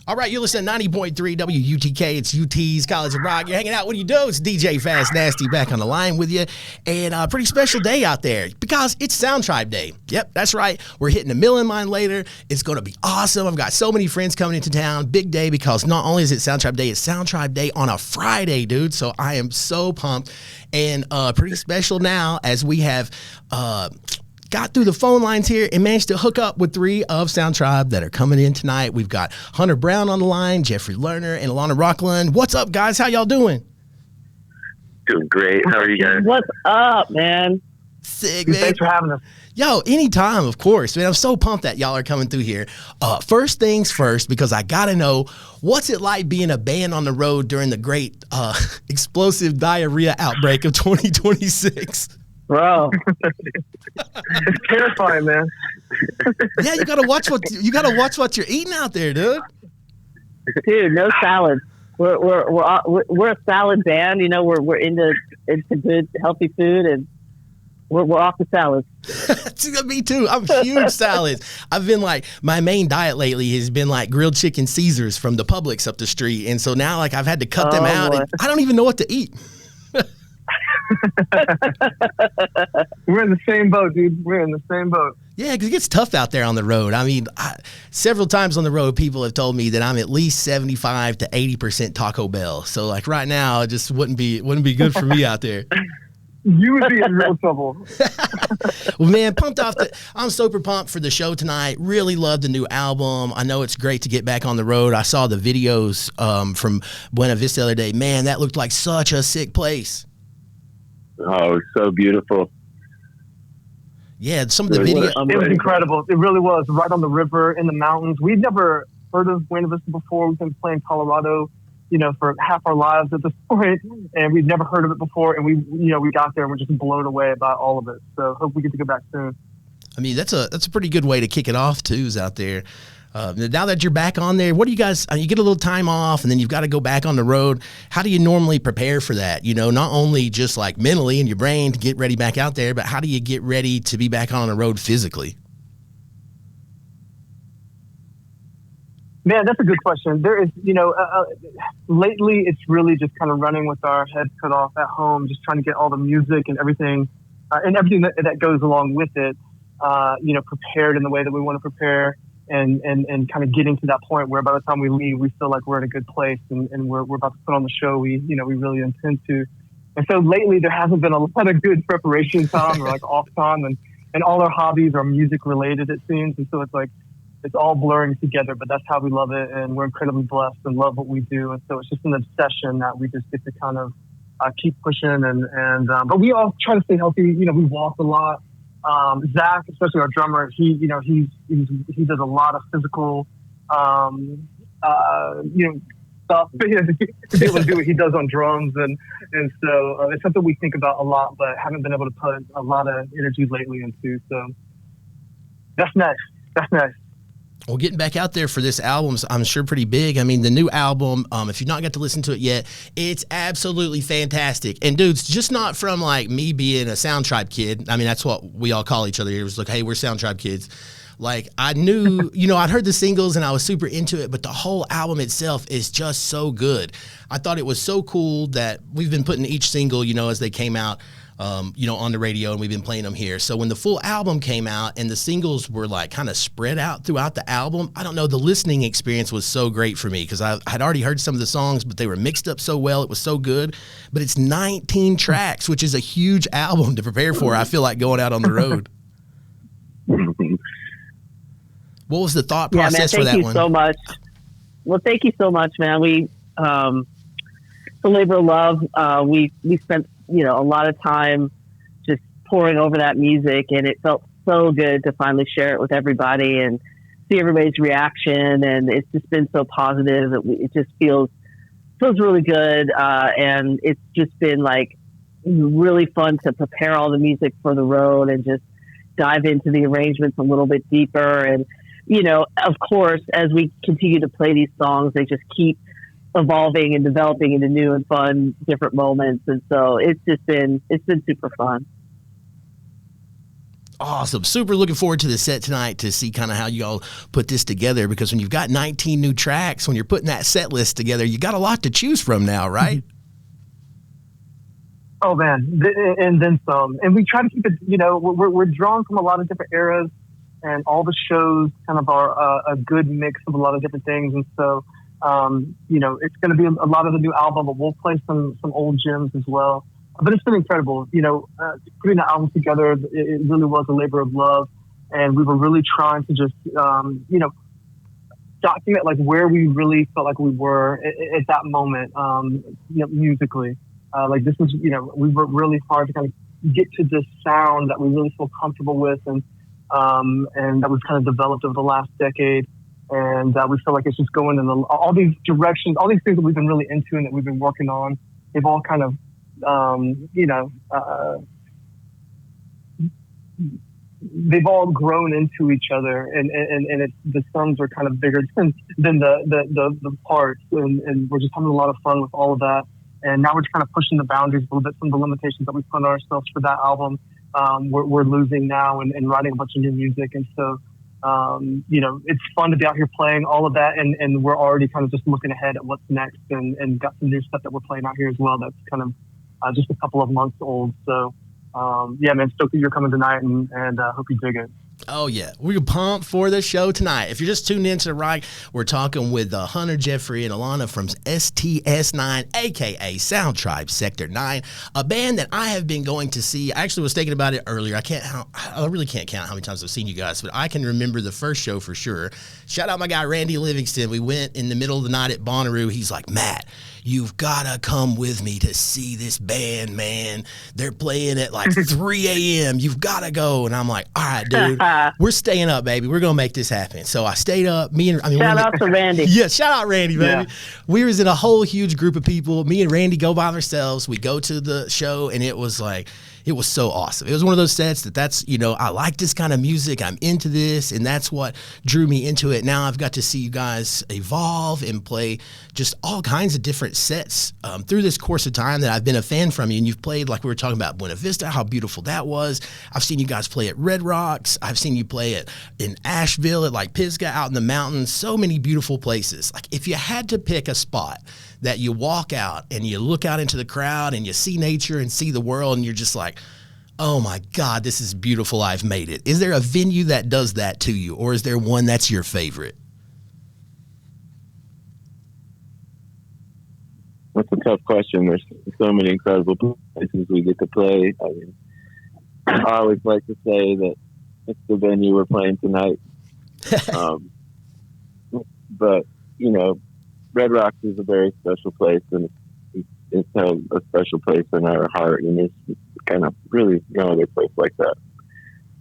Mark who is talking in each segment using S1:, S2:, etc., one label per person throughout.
S1: All right, you're listening to 90.3 WUTK. It's UT's College of Rock. You're hanging out. What do you do? It's DJ Fast Nasty back on the line with you. And a pretty special day out there because it's Sound Tribe Day. Yep, that's right. We're hitting a million mile later. It's going to be awesome. I've got so many friends coming into town. Big day because not only is it Sound Tribe Day, it's Sound Tribe Day on a Friday, dude. So I am so pumped and pretty special now as we have got through the phone lines here and managed to hook up with three of Sound Tribe that are coming in tonight. We've got Hunter Brown on the line, Jeffrey Lerner, and Alana Rockland. What's up, guys? How y'all doing?
S2: Doing great. How are you guys?
S3: What's up, man?
S1: Sick, man.
S4: Thanks for having us.
S1: Yo, anytime, of course. Man, I'm so pumped that y'all are coming through here. First things first, because I got to know, what's it like being a band on the road during the great explosive diarrhea outbreak of 2026?
S3: Bro,
S4: It's terrifying, man.
S1: Yeah, you gotta watch what you're eating out there, dude.
S3: dude, no salads. We're a salad band. You know, we're into good healthy food, and we're off the salads.
S1: Me too. I'm huge salads. I've been like, my main diet lately has been like grilled chicken Caesars from the Publix up the street, and so now like I've had to cut them out.
S3: Boy.
S1: And I don't even know what to eat.
S4: We're in the same boat, dude. We're in the same boat.
S1: Yeah, because it gets tough out there on the road. I mean, several times on the road, people have told me that I'm at least 75 to 80% Taco Bell. So like right now, it just wouldn't be good for me out there.
S4: You would be in real trouble.
S1: Well, man, I'm super pumped for the show tonight. Really love the new album. I know it's great to get back on the road. I saw the videos from Buena Vista the other day. Man, that looked like such a sick place.
S2: Oh, so beautiful.
S1: Yeah, some of the videos.
S4: It was incredible. It really was. Right on the river, in the mountains. We'd never heard of Buena Vista before. We've been playing Colorado, for half our lives at this point, and we'd never heard of it before. And we got there and we're just blown away by all of it. So hope we get to go back soon.
S1: I mean, that's a pretty good way to kick it off too, is out there. Now that you're back on there, what do you guys, you get a little time off and then you've got to go back on the road. How do you normally prepare for that? Not only just like mentally in your brain to get ready back out there, but how do you get ready to be back on the road physically?
S4: Man, that's a good question. There is, lately it's really just kind of running with our heads cut off at home, just trying to get all the music and everything that goes along with it, prepared in the way that we want to prepare. And kind of getting to that point where by the time we leave, we feel like we're in a good place and we're about to put on the show we really intend to. And so lately there hasn't been a lot of good preparation time or like off time, and all our hobbies are music related, it seems. And so it's like, it's all blurring together, but that's how we love it. And we're incredibly blessed and love what we do. And so it's just an obsession that we just get to kind of keep pushing but we all try to stay healthy. We walk a lot. Zach, especially our drummer, he does a lot of physical, stuff to be able to do what he does on drums, and so it's something we think about a lot, but haven't been able to put a lot of energy lately into. So that's nice. That's nice.
S1: Well, getting back out there for this album's, I'm sure, pretty big. I mean, the new album, if you've not got to listen to it yet, it's absolutely fantastic. And dudes, just not from like me being a Sound Tribe kid. I mean, that's what we all call each other here. It was like, hey, we're Sound Tribe kids. Like, I knew, I'd heard the singles and I was super into it, but the whole album itself is just so good. I thought it was so cool that we've been putting each single, as they came out, on the radio, and we've been playing them here. So when the full album came out and the singles were like kind of spread out throughout the album, I don't know, the listening experience was so great for me because I'd already heard some of the songs, but they were mixed up so well. It was so good. But it's 19 tracks, which is a huge album to prepare for. I feel like going out on the road. What was the thought process for that one?
S3: Thank you so much. Well, thank you so much, man. We, the labor of love, we spent, a lot of time just pouring over that music, and it felt so good to finally share it with everybody and see everybody's reaction. And it's just been so positive. It just feels really good. And it's just been like really fun to prepare all the music for the road and just dive into the arrangements a little bit deeper. And, of course, as we continue to play these songs, they just keep evolving and developing into new and fun different moments. And so it's been super fun.
S1: awesome. Super looking forward to the set tonight to see kind of how you all put this together, because when you've got 19 new tracks, when you're putting that set list together, you got a lot to choose from now, right?
S4: Oh man, and then some. And we try to keep it, we're drawn from a lot of different eras, and all the shows kind of are a good mix of a lot of different things. And so, it's going to be a lot of the new album, but we'll play some old gems as well. But it's been incredible. Putting the album together, it really was a labor of love. And we were really trying to just, document like where we really felt like we were at that moment, musically. Like this was, we worked really hard to kind of get to this sound that we really feel comfortable with, and that we've kind of developed over the last decade. And we feel like it's just going in all these directions, all these things that we've been really into and that we've been working on. They've all kind of, they've all grown into each other, and the songs are kind of bigger than the parts, and we're just having a lot of fun with all of that. And now we're just kind of pushing the boundaries a little bit. Some of the limitations that we put on ourselves for that album, we're losing now, and writing a bunch of new music. And so, it's fun to be out here playing all of that. And we're already kind of just looking ahead at what's next, and got some new stuff that we're playing out here as well. That's kind of just a couple of months old. So, man, stoked that you're coming tonight, and hope you dig it.
S1: Oh, yeah. We're pumped for the show tonight. If you're just tuned into the right, we're talking with Hunter, Jeffrey, and Alana from STS9, a.k.a. Sound Tribe Sector 9, a band that I have been going to see. I actually was thinking about it earlier. I really can't count how many times I've seen you guys, but I can remember the first show for sure. Shout out my guy, Randy Livingston. We went in the middle of the night at Bonnaroo. He's like, Matt, you've got to come with me to see this band, man. They're playing at like 3 a.m. You've got to go. And I'm like, all right, dude, we're staying up, baby. We're going to make this happen. So I stayed up.
S3: Shout out to Randy.
S1: Yeah, shout out Randy, baby. Yeah. We was in a whole huge group of people. Me and Randy go by ourselves. We go to the show, and it was so awesome. It was one of those sets that's, I like this kind of music. I'm into this, and that's what drew me into it. Now I've got to see you guys evolve and play just all kinds of different sets through this course of time that I've been a fan from you. And you've played, like we were talking about, Buena Vista, how beautiful that was. I've seen you guys play at Red Rocks. I've seen you play in Asheville, at like Pisgah, out in the mountains. So many beautiful places. Like if you had to pick a spot that you walk out and you look out into the crowd and you see nature and see the world, and you're just like, oh my God, this is beautiful. I've made it. Is there a venue that does that to you, or is there one that's your favorite?
S2: That's a tough question. There's so many incredible places we get to play. I mean, I always like to say that it's the venue we're playing tonight. But, Red Rocks is a very special place, and it's held a special place in our heart, and it's kind of really no other place like that.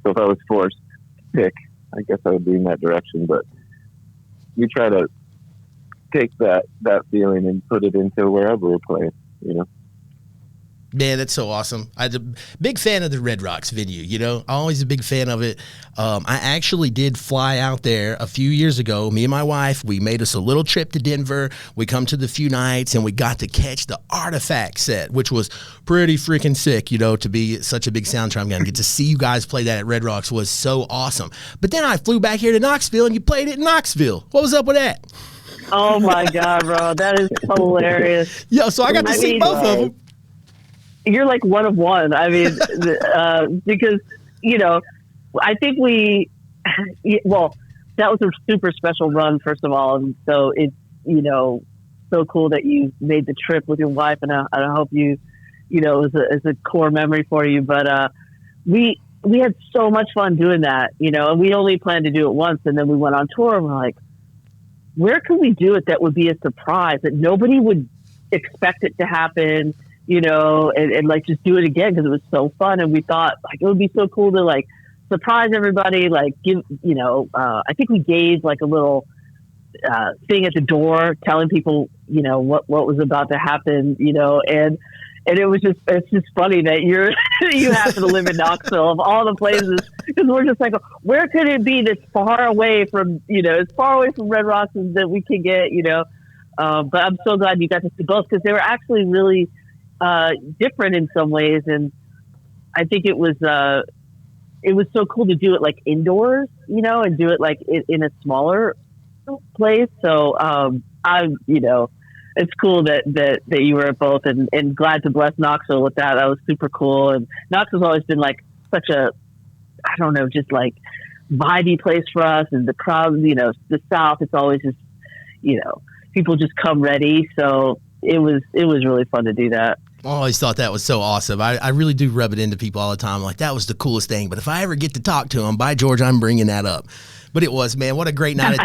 S2: So if I was forced to pick, I guess I would be in that direction, but we try to take that feeling and put it into wherever we're playing,
S1: Man, that's so awesome. I'm a big fan of the Red Rocks venue, I'm always a big fan of it. I actually did fly out there a few years ago. Me and my wife, we made us a little trip to Denver. We come to the few nights, and we got to catch the Artifact set, which was pretty freaking sick, to be such a big Sound Tribe guy and get to see you guys play that at Red Rocks was so awesome. But then I flew back here to Knoxville, and you played it in Knoxville. What was up with that?
S3: Oh, my God, bro. That is hilarious.
S1: Yo, so I got to see both of them.
S3: You're like one of one. I mean, because, I think that was a super special run, first of all. And so it's, so cool that you made the trip with your wife. And I hope it was a core memory for you. But we had so much fun doing that, and we only planned to do it once. And then we went on tour, and we're like, where could we do it that would be a surprise, that nobody would expect it to happen? And like just do it again, because it was so fun. And we thought like it would be so cool to like surprise everybody, like give, I think we gave like a little thing at the door telling people, what was about to happen, and it was it's just funny that you happen to live in Knoxville of all the places, because we're just like, where could it be that's far away from, as far away from Red Rocks as that we can get, but I'm so glad you got to see both, because they were actually really different in some ways. And I think it was it was so cool to do it like indoors, you know, and do it like in a smaller place. So it's cool that you were at both, and glad to bless Knoxville with that. That was super cool. And Knoxville's always been like such a, I don't know, just like vibey place for us, and the crowd, you know, the South, it's always just, you know, people just come ready. So it was really fun to do that.
S1: I always thought that was so awesome. I really do rub it into people all the time. Like, that was the coolest thing. But if I ever get to talk to them, by George, I'm bringing that up. But it was, man, what a great night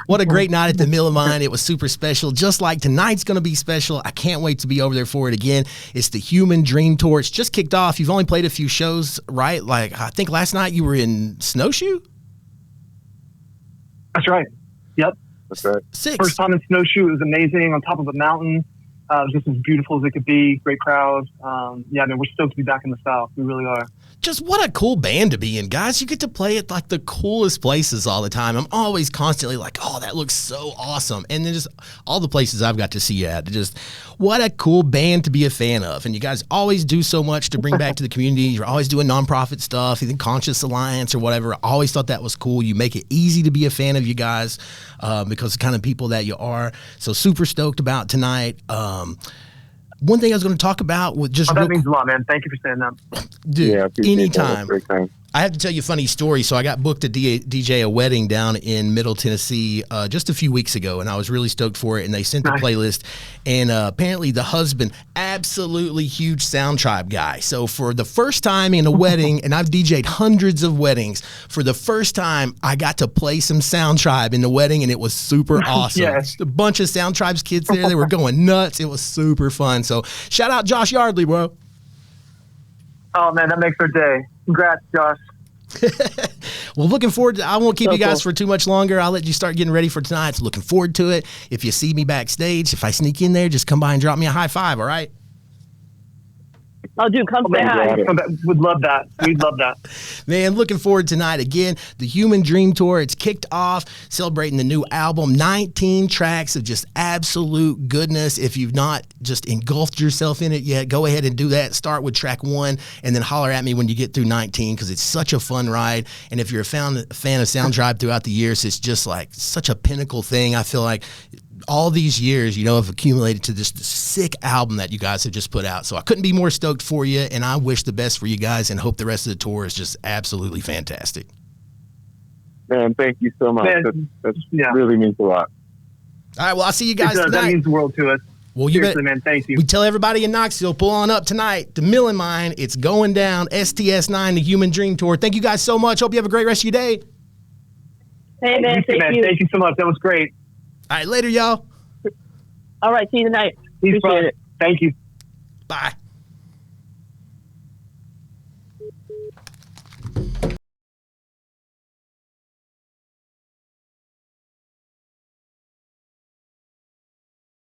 S1: what a great night at the Mill of Mine. It was super special. Just like tonight's going to be special. I can't wait to be over there for it again. It's the Human Dream Tour. It's just kicked off. You've only played a few shows, right? Like, I think last night you were in Snowshoe?
S4: That's right. Yep.
S2: That's right.
S1: 6.
S4: First time in Snowshoe. It was amazing, on top of a mountain. It was just as beautiful as it could be. Great crowd. Yeah, man, we're stoked to be back in the South. We really are.
S1: Just what a cool band to be in, guys. You get to play at like the coolest places all the time. I'm always constantly like, oh, that looks so awesome. And then just all the places I've got to see you at. Just what a cool band to be a fan of. And you guys always do so much to bring back to the community. You're always doing nonprofit stuff, either Conscious Alliance or whatever. I always thought that was cool. You make it easy to be a fan of you guys because the kind of people that you are. So super stoked about tonight. One thing I was going to talk about with just
S4: that means a lot, man. Thank you for saying that.
S1: Dude,
S2: Yeah,
S1: anytime.
S2: that.
S1: I have to tell you a funny story. So I got booked to DJ a wedding down in Middle Tennessee just a few weeks ago, and I was really stoked for it. And they sent the playlist, and apparently the husband, absolutely huge Sound Tribe guy. So for the first time in a wedding, and I've DJ'd hundreds of weddings, for the first time I got to play some Sound Tribe in the wedding, and it was super awesome.
S4: Yes.
S1: A bunch of Sound Tribe's kids there. They were going nuts. It was super fun. So shout out Josh Yardley, bro.
S4: Oh, man, that makes our day. Congrats, Josh.
S1: Well, looking forward to, I won't keep you guys for too much longer. I'll let you start getting ready for tonight. So looking forward to it. If you see me backstage, if I sneak in there, just come by and drop me a high five, all right?
S3: Oh, dude, come say hi.
S4: Would love that. We'd love that.
S1: Man, looking forward tonight. Again, the Human Dream Tour. It's kicked off, celebrating the new album. 19 tracks of just absolute goodness. If you've not just engulfed yourself in it yet, go ahead and do that. Start with track 1 and then holler at me when you get through 19 because it's such a fun ride. And if you're a fan of Sound Tribe throughout the years, it's just like such a pinnacle thing. I feel like all these years, you know, have accumulated to this sick album that you guys have just put out. So I couldn't be more stoked for you, and I wish the best for you guys and hope the rest of the tour is just absolutely fantastic.
S2: Man, thank you so much.
S4: Man,
S2: that really means a lot.
S1: All right, well, I'll see you guys tonight.
S4: That means the world to us.
S1: Well,
S4: seriously, man, thank you.
S1: We tell everybody in Knoxville, pull on up tonight. The Mill and Mine, it's going down. STS9, the Human Dream Tour. Thank you guys so much. Hope you have a great rest of your day.
S3: Hey, man, thank you.
S4: Thank you so much. That was great.
S1: All right, later, y'all.
S3: All right, see you tonight.
S4: Peace,
S3: Appreciate it.
S4: Thank you.
S1: Bye.